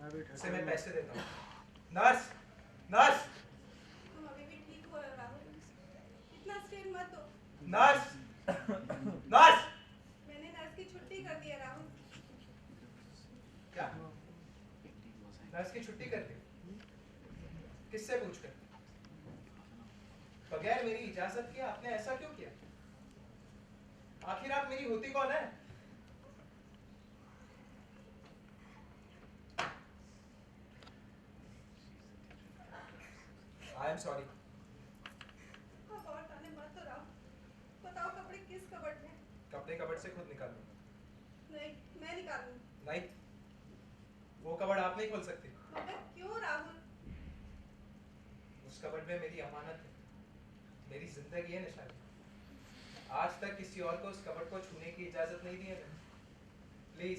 उसे मैं पैसे देता हूँ। नर्स, नर्स, तुम अभी भी ठीक हो राहुल, इतना स्ट्रेन मत हो। Nurse, nurse. मैंने नर्स की छुट्टी कर दी है राहुल। क्या? नर्स की छुट्टी कर दी? किससे पूछकर? बगैर मेरी इजाजत के आपने ऐसा क्यों किया? आखिर आप मेरी होती कौन है? I am sorry. अब और ताने मत तो राहुल, बताओ कपड़े किस कबर्ड में? कपड़े कबर्ड से खुद निकाल लो। नहीं, मैं निकालूंगी। नहीं, वो कबर्ड आप नहीं खोल सकती। मगर क्यों राहुल? उस कबर्ड में मेरी अमानत है, मेरी जिंदगी है निशानी। आज तक किसी और को उस कबर्ड को छूने की इजाजत नहीं दी है मैंने। प्लीज,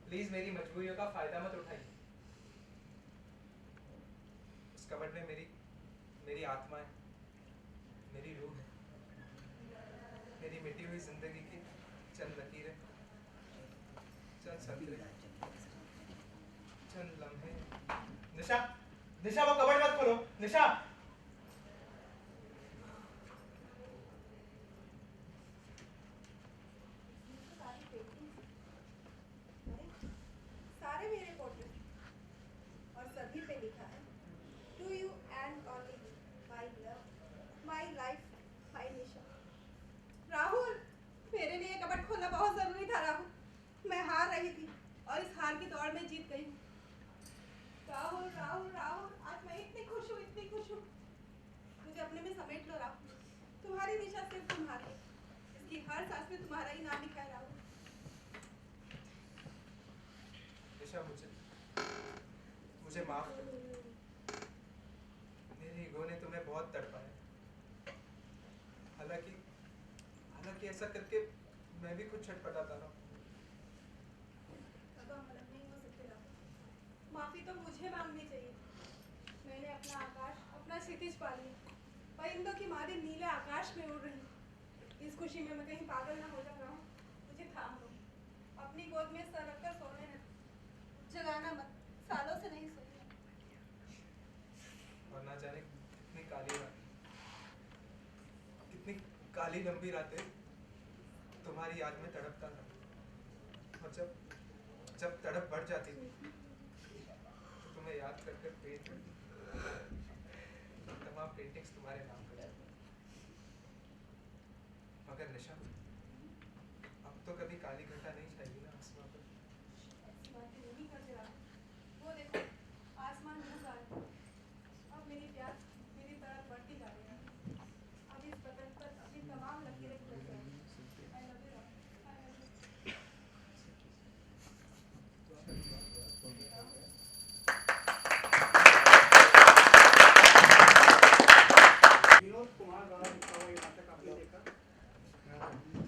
प्लीज मेरी मजबूरियों का फायदा मत उठाइए। उस कबर्ड में मेरी मेरी आत्मा है, मेरी रूह है, मेरी मिटी हुई जिंदगी की चंद लकीरें, चंद सतरे, चंद लम्हे। निशा, निशा वो कबर्ड मत खोलो, निशा। सारी पेंटिंग्स, अरे सारे मेरे पोर्ट्रेट, और सभी पे लिखा है to you and only you, my love, my life, my Nisha. Rahul, मेरे लिए कबर्ड खोलना बहुत जरूरी था राहुल। मैं हार रही थी और इस हार की दौड़ में जीत गई हूँ। राहुल राहुल राहुल, आज मैं इतनी खुश हूँ, इतनी खुश हूँ। मुझे अपने में समेट लो राहुल। तुम्हारी निशा सिर्फ तुम्हारी है, इसकी हर सांस में तुम्हारा ही नाम लिखा है राहुल। निशा, मुझे मुझे माफ कर दो। मेरी ईगो ने तुम्हें बहुत तड़पाया। हालांकि हालांकि ऐसा करके मैं भी खुद छटपटाता रहा। अब हम अलग नहीं हो सकते राहुल। माफी तो मुझे मांगनी चाहिए। मैंने अपना आकाश, अपना क्षितिज पा लिया। परिंदों की मादी नीले आकाश में उड़ रही। इस खुशी में मैं कहीं पागल ना हो जा रहा हूँ। मुझे थाम लो, अपनी गोद में सर रखकर सोने न दो। जगाना मत, सालों से नहीं सोई। और ना जाने कितनी काली रात, कितनी काली लंबी रातें तुम्हारी याद में तड़पता था। और जब जब तड़प बढ़ जाती थी तो तुम्हें याद कर कर पेट में तमाम पेंटिंग्स तुम्हारे नाम कर जाती। मगर निशा, अब तो कभी काली घटा नहीं छाएगी ना आसमां पर। ऐसी बातें नहीं करते राहुल। वो देखो, आसमान ढल रहा है। अब मेरी प्यास, मेरी तड़प बढ़ती जा रही है। अब इस बदन पर अपनी तमाम लकीरें खुल जाएंगी। I love you Rahul, I love you। Rahul, Vinod Kumar द्वारा लिखा हुआ ये नाटक आपने देखा।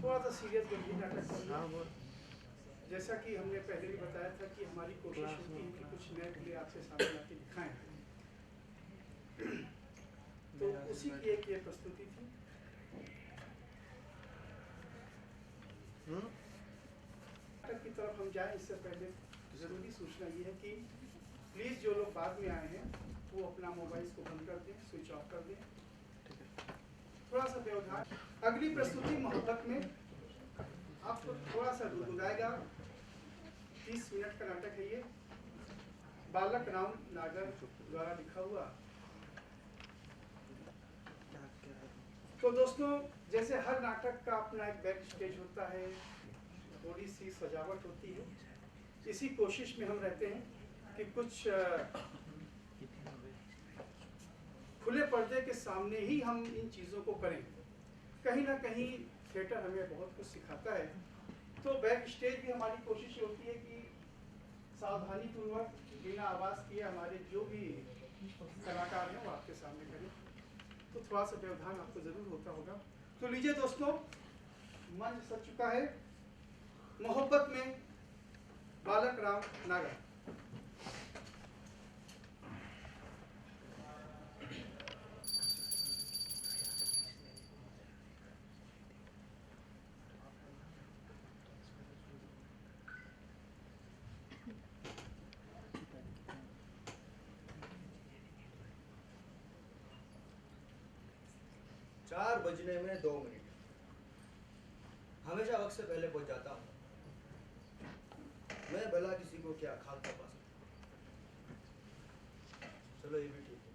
थोड़ा सा सीरियस गंभीर नाटक है। जैसा कि हमने पहले भी बताया था कि हमारी कोशिश होती है कि कुछ नए प्ले आपके सामने लाके दिखाएं, तो उसी की एक ये प्रस्तुति थी। नाटक की तरफ हम जाएं इससे पहले ज़रूरी सूचना ये है कि प्लीज़ जो लोग बाद में आए हैं वो अपना मोबाइल को बंद कर दें, स्विच ऑफ कर दें। थोड़ा सा व्यवधान। अगली प्रस्तुति मोहब्बत में आपको थोड़ा सा गुदगुदाएगा। 30 मिनट का नाटक है ये, बालक राम नागर द्वारा लिखा हुआ। तो दोस्तों, जैसे हर नाटक का अपना एक बैक स्टेज होता है, थोड़ी सी सजावट होती है। इसी कोशिश में हम रहते हैं कि कुछ खुले पर्दे के सामने ही हम इन चीज़ों को करें। कहीं ना कहीं थिएटर हमें बहुत कुछ सिखाता है। तो बैक स्टेज भी हमारी कोशिश होती है कि सावधानीपूर्वक बिना आवाज़ किए हमारे जो भी कलाकार हैं वो आपके सामने करें। तो थोड़ा सा व्यवधान आपको ज़रूर होता होगा। तो लीजिए दोस्तों, मंच सज चुका है। मोहब्बत में बालक राम नागर। 4 बजने में 2 मिनट। हमेशा वक्त से पहले पहुंच जाता हूँ। मैं भला किसी को क्या खाक कर पा सकता। चलो ये भी ठीक है।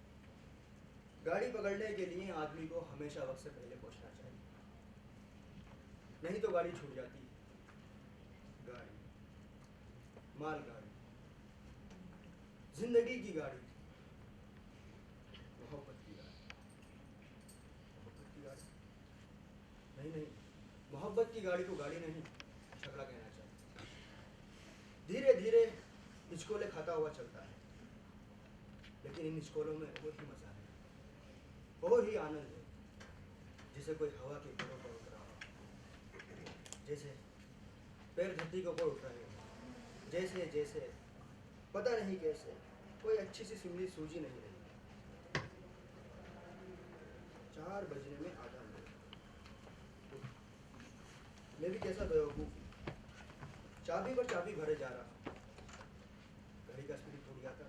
गाड़ी पकड़ने के लिए आदमी को हमेशा वक्त से पहले पहुंचना चाहिए, नहीं तो गाड़ी छूट जाती है। गाड़ी, मालगाड़ी, जिंदगी की गाड़ी, मोहब्बत की गाड़ी। मोहब्बत की गाड़ी नहीं, मोहब्बत की गाड़ी को गाड़ी नहीं, छकड़ा कहना चाहिए। धीरे धीरे हिचकोले खाता हुआ चलता है, लेकिन इन हिचकोलों में वो ही मजा है, वो ही आनंद है, जैसे कोई हवा के पेड़ों पर उठ रहा हो, जैसे पैर धरती के ऊपर उठ रहे हो, जैसे जैसे पता नहीं कैसे कोई अच्छी सी सिमली सूझी नहीं रही। 4 बजने में आधा मिनट। मैं भी कैसा बेवकूफ, चाबी पर चाबी भरे जा रहा हूँ। घड़ी का स्प्रिंग टूट गया था।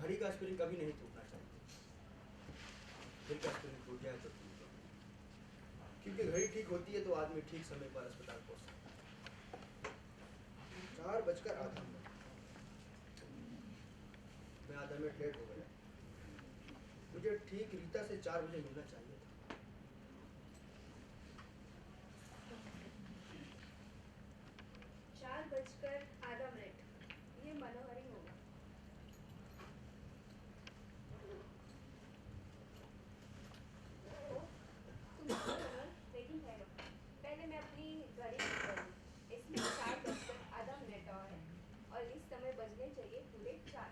घड़ी का स्प्रिंग कभी नहीं टूटना चाहिए। दिल का स्प्रिंग टूट जाए तो ठीक है, क्योंकि घड़ी ठीक होती है तो आदमी ठीक समय पर अस्पताल पहुंच सकता है। 4 बजकर आधा मिनट। मैं आधा मिनट लेट हो गया। मुझे ठीक रीता से 4 बजे मिलना चाहिए था। 4 बजकर आधा मिनट, ये मनोहर ही होगा। तुम वेटिंग है। पहले मैं अपनी घड़ी ठीक करूँ। इसमें 4 बजकर आधा मिनट और है, और इस समय बजने चाहिए पूरे 4,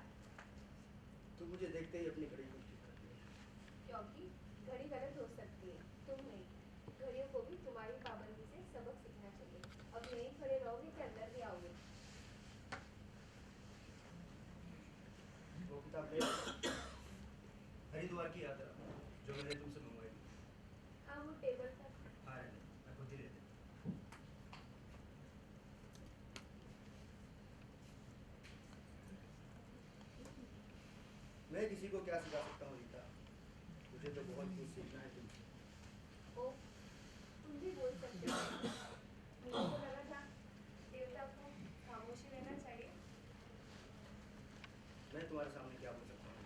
तो मुझे देखते ही अपनी घड़ी को ठीक कर दिया। क्योंकि घड़ी गलत हो सकती है, तुम नहीं। घड़ियों को भी तुम्हारी पाबंदी से सबक सीखना चाहिए। अब यहीं खड़े रहोगे कि अंदर भी आओगे? वो किताब ले हरिद्वार की यात्रा जो मैंने तुमसे मंगवाई थी। हाँ, वो टेबल पर। हाँ, रहने दो, मैं खुद ही ले लेता हूँ। मैं किसी को क्या सिखा सकता हूँ रीता? मुझे तो बहुत कुछ सीखना है तुमसे। ओ, तुम भी बोल सकते हो। मुझे तो लगा था देवता को खामोशी रहना चाहिए। मैं तुम्हारे सामने क्या बोल सकता हूँ?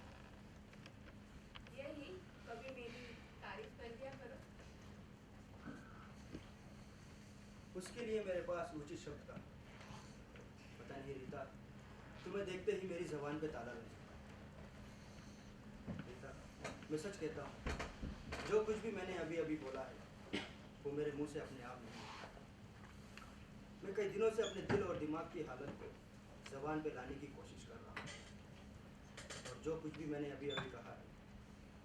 यही, कभी मेरी तारीफ कर दिया करो। उसके लिए मेरे पास उचित शब्द था। पता नहीं रीता, तुम्हें देखते ही मेरी जबान पे ताला लग जाता। रीता, मैं सच कहता हूँ, जो कुछ भी मैंने अभी अभी बोला है वो मेरे मुंह से अपने आप नहीं निकला। मैं कई दिनों से अपने दिल और दिमाग की हालत को जबान पे लाने की कोशिश कर रहा हूँ, और जो कुछ भी मैंने अभी अभी कहा है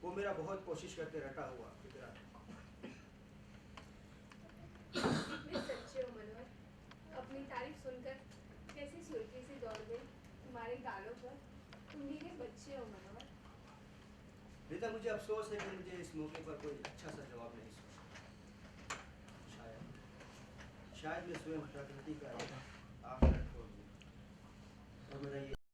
वो मेरा बहुत कोशिश करके रटा हुआ फिक्रा है। कितने सच्चे हो मनोहर। अपनी तारीफ सुनकर कैसी सुर्खी सी दौड़ गई तुम्हारे गालों पर। तुम मेरे बच्चे हो मनोहर। रीता, मुझे अफसोस है कि मुझे इस मौके पर कोई अच्छा सा जवाब नहीं सोचा। शायद मैं स्वयं प्रकृति का एक आखिर छोड़ दूँ और मेरा ये